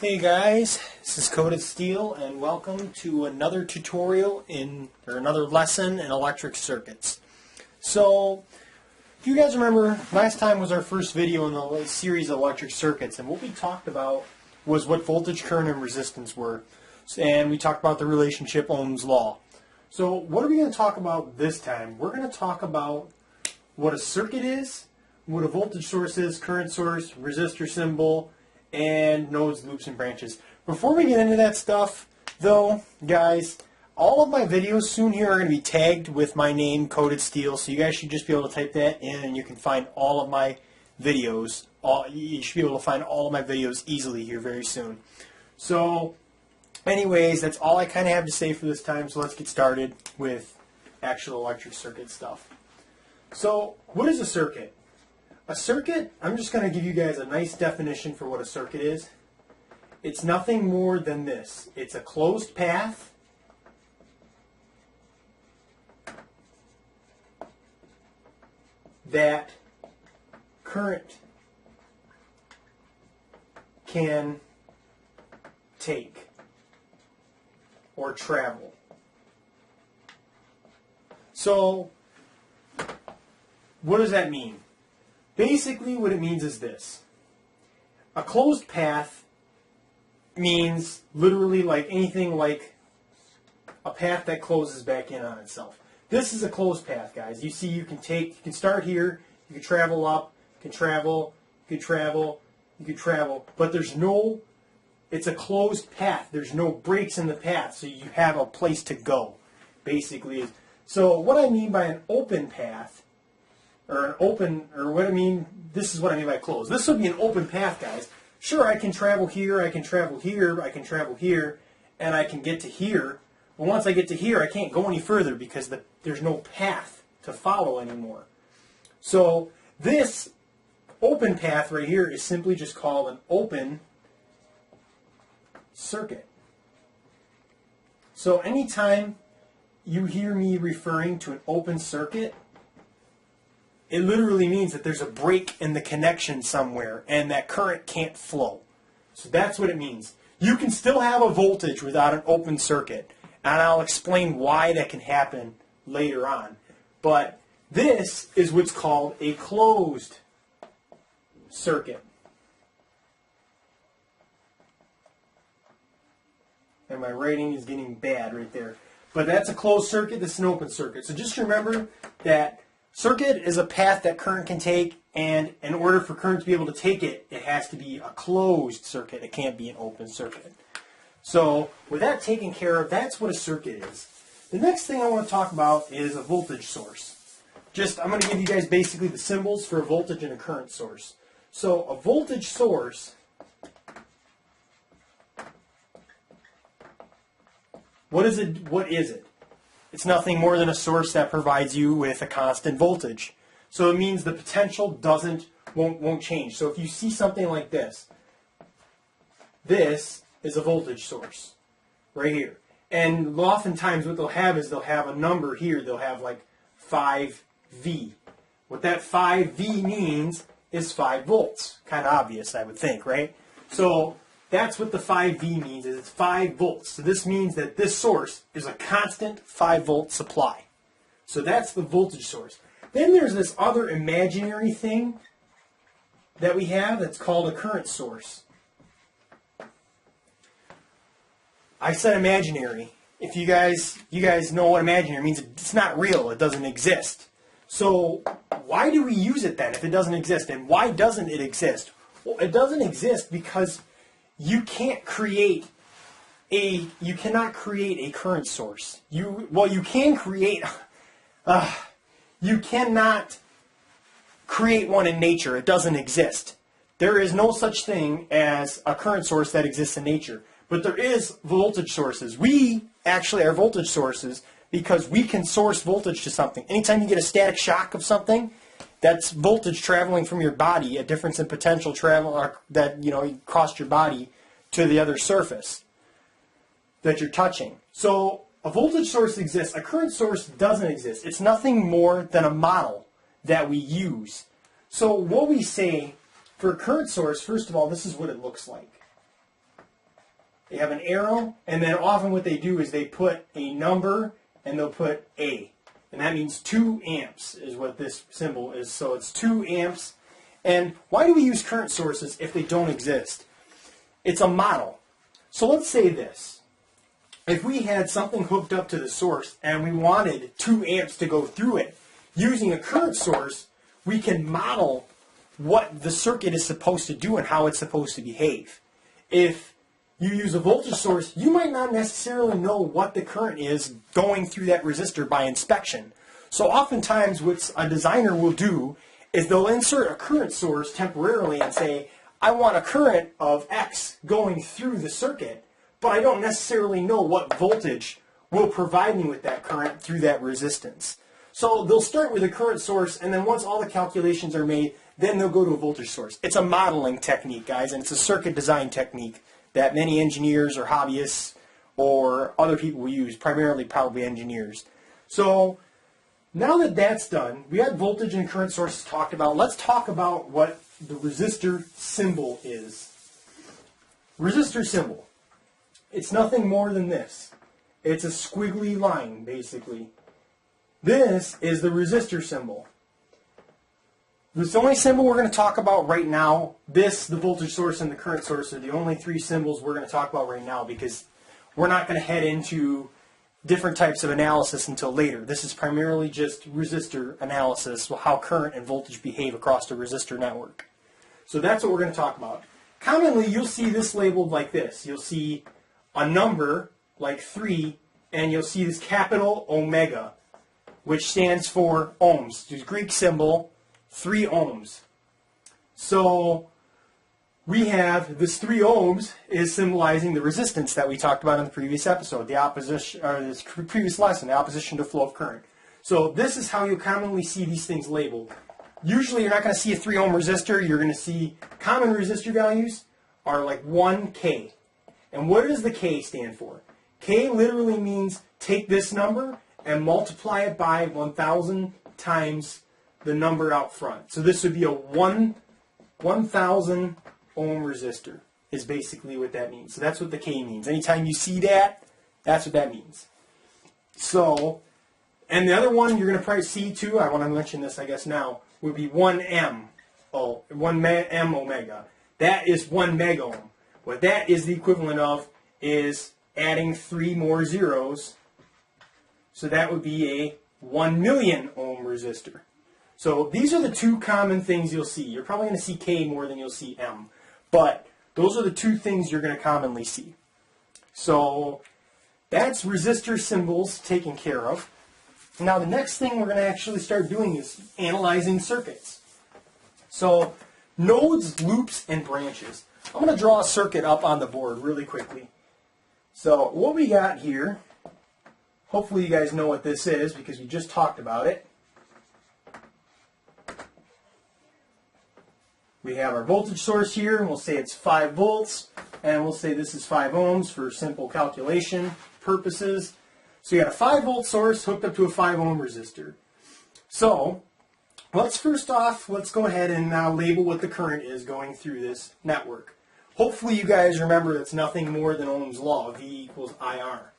Hey guys, this is Coated Steel and welcome to another tutorial another lesson in electric circuits. So, if you guys remember, last time was our first video in the series of electric circuits, and what we talked about was what voltage, current, and resistance were. And we talked about the relationship Ohm's law. So what are we going to talk about this time? We're going to talk about what a circuit is, what a voltage source is, current source, resistor symbol, and nodes, loops, and branches. Before we get into that stuff, though, guys, all of my videos soon here are going to be tagged with my name, Coated Steel, so you guys should just be able to type that in and you can find all of my videos. You should be able to find all of my videos easily here very soon. So, anyways, that's all I kind of have to say for this time, so let's get started with actual electric circuit stuff. So, what is a circuit? A circuit, I'm just going to give you guys a nice definition for what a circuit is. It's nothing more than this. It's a closed path that current can take or travel. So, what does that mean? Basically, what it means is this. A closed path means literally like anything like a path that closes back in on itself. This is a closed path, guys. You see, you can start here, you can travel up, you can travel, you can travel, you can travel, but it's a closed path. There's no breaks in the path, so you have a place to go, basically. So what I mean by an open path, this is what I mean by closed. This would be an open path, guys. Sure, I can travel here, I can travel here, I can travel here, and I can get to here. But once I get to here, I can't go any further because there's no path to follow anymore. So this open path right here is simply just called an open circuit. So anytime you hear me referring to an open circuit, it literally means that there's a break in the connection somewhere and that current can't flow. So that's what it means. You can still have a voltage without an open circuit, and I'll explain why that can happen later on. But this is what's called a closed circuit. And my writing is getting bad right there. But that's a closed circuit, this is an open circuit. So just remember that circuit is a path that current can take, and in order for current to be able to take it, it has to be a closed circuit. It can't be an open circuit. So with that taken care of, that's what a circuit is. The next thing I want to talk about is a voltage source. I'm going to give you guys basically the symbols for a voltage and a current source. So a voltage source, what is it? It's nothing more than a source that provides you with a constant voltage. So it means the potential won't change. So if you see something like this, this is a voltage source right here. And oftentimes what they'll have is they'll have a number here. They'll have like 5V. What that 5V means is 5 volts. Kind of obvious, I would think, right? So that's what the 5V means, is it's 5 volts. So this means that this source is a constant 5-volt supply. So that's the voltage source. Then there's this other imaginary thing that we have that's called a current source. I said imaginary. If you guys know what imaginary means, it's not real. It doesn't exist. So why do we use it then if it doesn't exist? And why doesn't it exist? Well, it doesn't exist because you cannot create a current source. You cannot create one in nature. It doesn't exist. There is no such thing as a current source that exists in nature. But there is voltage sources. We actually are voltage sources because we can source voltage to something. Anytime you get a static shock of something, that's voltage traveling from your body, a difference in potential travel that crossed your body to the other surface that you're touching. So a voltage source exists. A current source doesn't exist. It's nothing more than a model that we use. So what we say for a current source, first of all, this is what it looks like. They have an arrow, and then often what they do is they put a number and they'll put A. And that means 2 amps is what this symbol is. So it's 2 amps. And why do we use current sources if they don't exist? It's a model. So let's say this. If we had something hooked up to the source and we wanted 2 amps to go through it, using a current source, we can model what the circuit is supposed to do and how it's supposed to behave. If you use a voltage source, you might not necessarily know what the current is going through that resistor by inspection. So oftentimes what a designer will do is they'll insert a current source temporarily and say, I want a current of X going through the circuit, but I don't necessarily know what voltage will provide me with that current through that resistance. So they'll start with a current source, and then once all the calculations are made, then they'll go to a voltage source. It's a modeling technique, guys, and it's a circuit design technique that many engineers or hobbyists or other people will use, primarily probably engineers. So now that that's done, we had voltage and current sources talked about. Let's talk about what the resistor symbol is. Resistor symbol. It's nothing more than this. It's a squiggly line, basically. This is the resistor symbol. It's the only symbol we're going to talk about right now. This, the voltage source, and the current source are the only 3 symbols we're going to talk about right now because we're not going to head into different types of analysis until later. This is primarily just resistor analysis, how current and voltage behave across the resistor network. So that's what we're going to talk about. Commonly, you'll see this labeled like this. You'll see a number like 3, and you'll see this capital omega, which stands for ohms. The Greek symbol, 3 ohms. So we have this 3 ohms is symbolizing the resistance that we talked about in the previous episode, the opposition, or this previous lesson, the opposition to flow of current. So this is how you commonly see these things labeled. Usually you're not going to see a 3 ohm resistor. You're going to see common resistor values are like 1K. And what does the K stand for? K literally means take this number and multiply it by 1,000 times the number out front. So this would be a 1,000 ohm resistor is basically what that means. So that's what the K means. Anytime you see that, that's what that means. So, and the other one you're going to probably see too, I want to mention this I guess now, would be 1M. Oh, 1M omega. That is 1 mega ohm. What that is the equivalent of is adding 3 more zeros. So that would be a 1 million ohm resistor. So these are the 2 common things you'll see. You're probably going to see K more than you'll see M. But those are the 2 things you're going to commonly see. So that's resistor symbols taken care of. Now the next thing we're going to actually start doing is analyzing circuits. So nodes, loops, and branches. I'm going to draw a circuit up on the board really quickly. So what we got here, hopefully you guys know what this is because we just talked about it. We have our voltage source here, and we'll say it's 5 volts, and we'll say this is 5 ohms for simple calculation purposes. So you got a 5 volt source hooked up to a 5 ohm resistor. So let's go ahead and now label what the current is going through this network. Hopefully you guys remember it's nothing more than Ohm's law, V equals IR.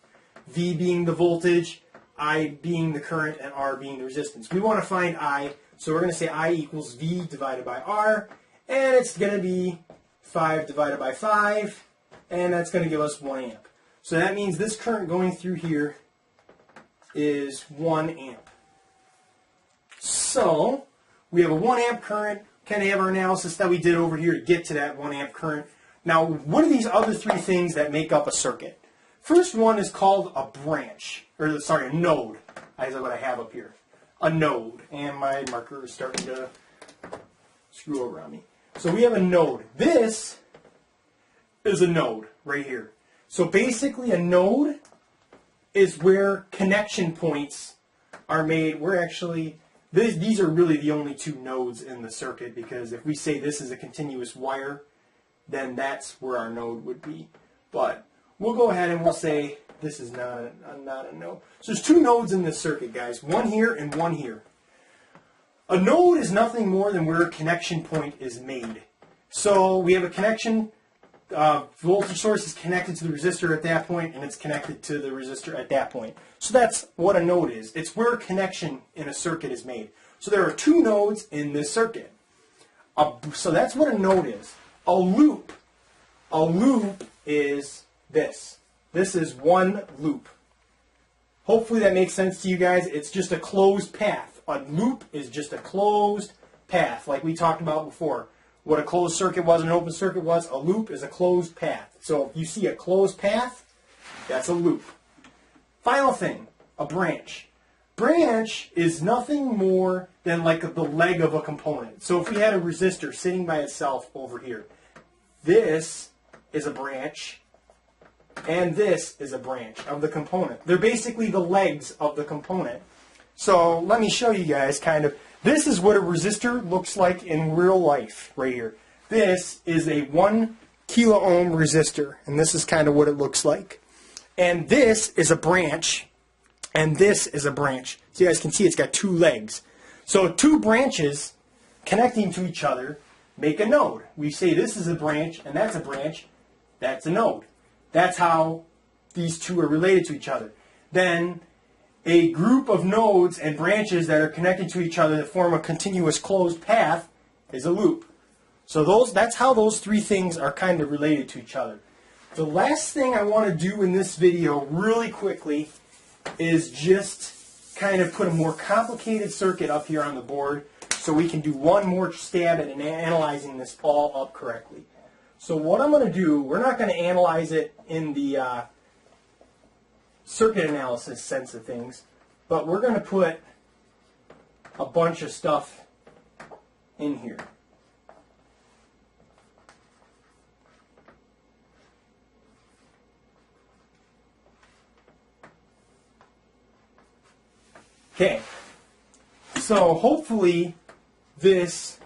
V being the voltage, I being the current, and R being the resistance. We want to find I, so we're going to say I equals V divided by R, and it's going to be 5 divided by 5, and that's going to give us 1 amp. So that means this current going through here is 1 amp. So we have a 1 amp current, kind of have our analysis that we did over here to get to that 1 amp current. Now, what are these other 3 things that make up a circuit? First one is called a branch, or sorry, a node. That's what I have up here. A node. And my marker is starting to screw over on me. So we have a node. This is a node right here. So basically a node is where connection points are made. We're actually, these are really the only 2 nodes in the circuit because if we say this is a continuous wire, then that's where our node would be. But we'll go ahead and we'll say this is not a node. So there's 2 nodes in this circuit, guys. One here and one here. A node is nothing more than where a connection point is made. So we have a connection voltage source is connected to the resistor at that point, and it's connected to the resistor at that point. So that's what a node is. It's where a connection in a circuit is made. So there are two nodes in this circuit. So that's what a node is. A loop is this. This is one loop. Hopefully that makes sense to you guys. It's just a closed path. A loop is just a closed path, like we talked about before. What a closed circuit was and an open circuit was, a loop is a closed path. So if you see a closed path, that's a loop. Final thing, a branch. Branch is nothing more than like the leg of a component. So if we had a resistor sitting by itself over here, this is a branch, and this is a branch of the component. They're basically the legs of the component. So let me show you guys kind of. This is what a resistor looks like in real life right here. This is a 1 kilo ohm resistor, and this is kind of what it looks like. And this is a branch, and this is a branch. So you guys can see it's got two legs. So two branches connecting to each other make a node. We say this is a branch, and that's a branch. That's a node. That's how these two are related to each other. Then a group of nodes and branches that are connected to each other that form a continuous closed path is a loop. So that's how those three things are kind of related to each other. The last thing I want to do in this video really quickly is just kind of put a more complicated circuit up here on the board so we can do one more stab at analyzing this all up correctly. So what I'm going to do, we're not going to analyze it in the circuit analysis sense of things, but we're going to put a bunch of stuff in here. Okay, so hopefully this,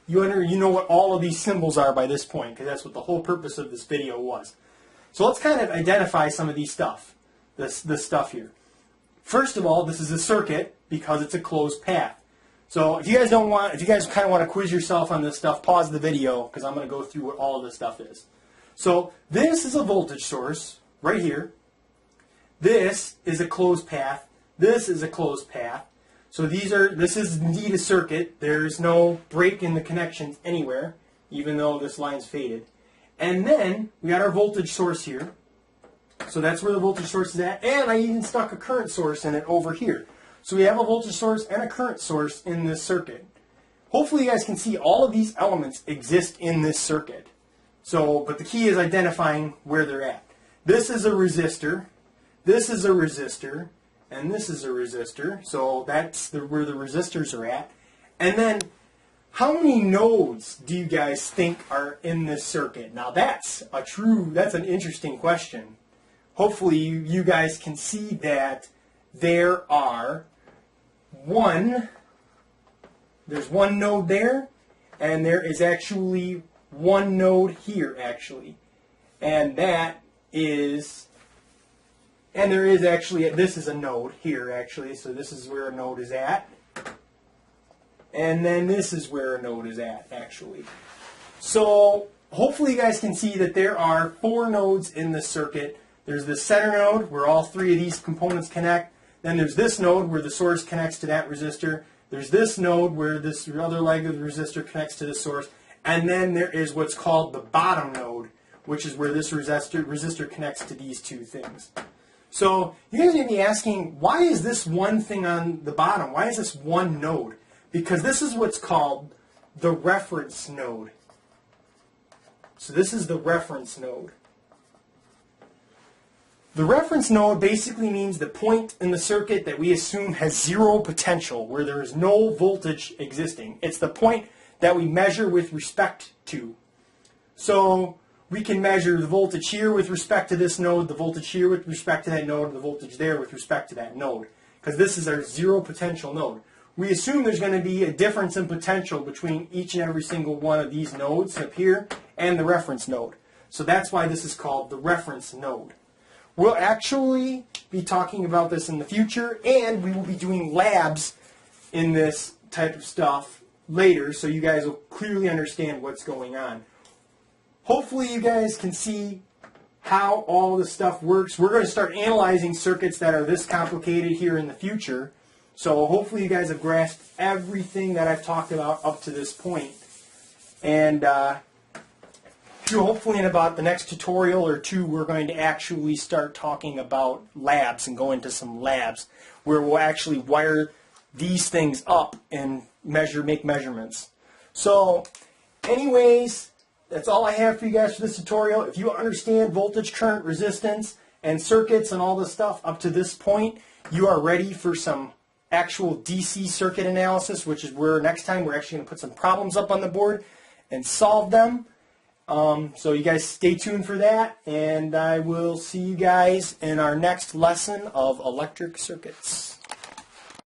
you know what all of these symbols are by this point, because that's what the whole purpose of this video was. So let's kind of identify some of these stuff. This stuff here. First of all, this is a circuit because it's a closed path. So if you guys kind of want to quiz yourself on this stuff, pause the video because I'm going to go through what all of this stuff is. So this is a voltage source right here. This is a closed path. This is a closed path. So this is indeed a circuit. There's no break in the connections anywhere, even though this line's faded. And then we got our voltage source here. So that's where the voltage source is at, and I even stuck a current source in it over here. So we have a voltage source and a current source in this circuit. Hopefully you guys can see all of these elements exist in this circuit. But the key is identifying where they're at. This is a resistor, this is a resistor, and this is a resistor. So that's where the resistors are at. And then how many nodes do you guys think are in this circuit? Now that's an interesting question. Hopefully you guys can see that there's one node there, and there is actually one node here actually. And there is actually, this is a node here actually, so this is where a node is at. And then this is where a node is at actually. So hopefully you guys can see that there are 4 nodes in this circuit. There's the center node where all 3 of these components connect. Then there's this node where the source connects to that resistor. There's this node where this other leg of the resistor connects to the source. And then there is what's called the bottom node, which is where this resistor connects to these two things. So you guys may be asking, why is this one thing on the bottom? Why is this one node? Because this is what's called the reference node. So this is the reference node. The reference node basically means the point in the circuit that we assume has 0 potential, where there is no voltage existing. It's the point that we measure with respect to. So we can measure the voltage here with respect to this node, the voltage here with respect to that node, and the voltage there with respect to that node, because this is our 0 potential node. We assume there's going to be a difference in potential between each and every single one of these nodes up here and the reference node. So that's why this is called the reference node. We'll actually be talking about this in the future, and we will be doing labs in this type of stuff later, so you guys will clearly understand what's going on. hopefully you guys can see how all this stuff works. We're going to start analyzing circuits that are this complicated here in the future. So hopefully you guys have grasped everything that I've talked about up to this point. And hopefully in about the next tutorial or two, we're going to actually start talking about labs and go into some labs where we'll actually wire these things up and make measurements. So anyways, that's all I have for you guys for this tutorial. If you understand voltage, current, resistance, and circuits and all this stuff up to this point, you are ready for some actual DC circuit analysis, which is where next time we're actually going to put some problems up on the board and solve them. So you guys stay tuned for that, and I will see you guys in our next lesson of electric circuits.